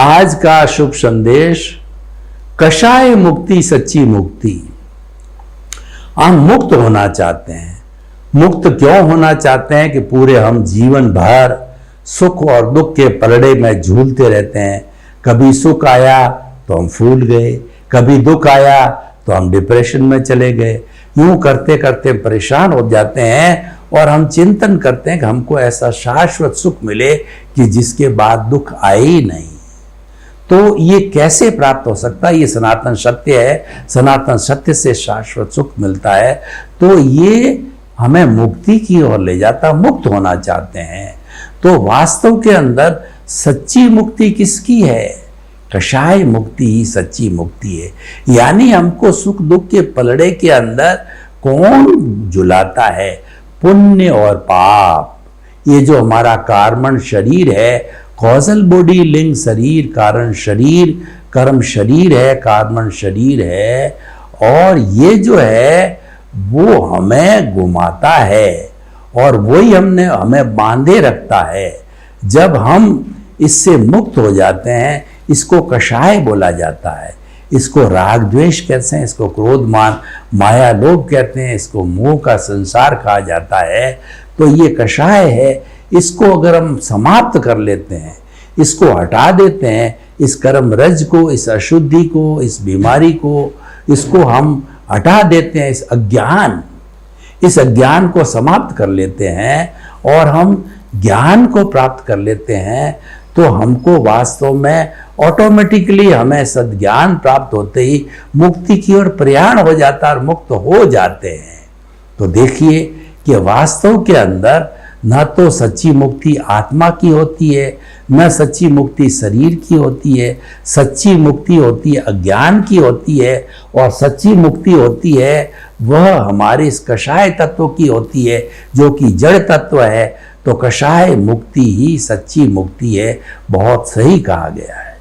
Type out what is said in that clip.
आज का शुभ संदेश, कषाय मुक्ति सच्ची मुक्ति। हम मुक्त होना चाहते हैं। मुक्त क्यों होना चाहते हैं कि पूरे हम जीवन भर सुख और दुख के पलड़े में झूलते रहते हैं। कभी सुख आया तो हम फूल गए, कभी दुख आया तो हम डिप्रेशन में चले गए। यूं करते करते परेशान हो जाते हैं और हम चिंतन करते हैं कि हमको ऐसा शाश्वत सुख मिले कि जिसके बाद दुख आए ही नहीं। तो ये कैसे प्राप्त हो सकता है? ये सनातन सत्य है, सनातन सत्य से शाश्वत सुख मिलता है। तो ये हमें मुक्ति की ओर ले जाता, मुक्त होना चाहते हैं। तो वास्तव के अंदर सच्ची मुक्ति किसकी है? कषाय मुक्ति ही सच्ची मुक्ति है। यानी हमको सुख दुख के पलड़े के अंदर कौन झुलाता है? पुण्य और पाप। ये जो हमारा कार्बन शरीर है, कॉजल बॉडी लिंग शरीर, कारण शरीर, कर्म शरीर है, कार्बन शरीर है, और ये जो है वो हमें घुमाता है और वही हमें बांधे रखता है। जब हम इससे मुक्त हो जाते हैं, इसको कषाय बोला जाता है। इसको राग द्वेष कहते हैं, इसको क्रोध मान माया लोभ कहते हैं, इसको मोह का संसार कहा जाता है। तो ये कषाय है। इसको अगर हम समाप्त कर लेते हैं, इसको हटा देते हैं, इस कर्म रज को, इस अशुद्धि को, इस बीमारी को, इसको हम हटा देते हैं, इस अज्ञान को समाप्त कर लेते हैं और हम ज्ञान को प्राप्त कर लेते हैं, तो हमको वास्तव में ऑटोमेटिकली हमें सद्ज्ञान प्राप्त होते ही मुक्ति की ओर प्रयाण हो जाता है और मुक्त हो जाते हैं। तो देखिए कि वास्तव के अंदर न तो सच्ची मुक्ति आत्मा की होती है, न सच्ची मुक्ति शरीर की होती है। सच्ची मुक्ति होती है अज्ञान की होती है, और सच्ची मुक्ति होती है वह हमारे इस कषाय तत्व की होती है जो कि जड़ तत्व है। तो कषाय मुक्ति ही सच्ची मुक्ति है। बहुत सही कहा गया है।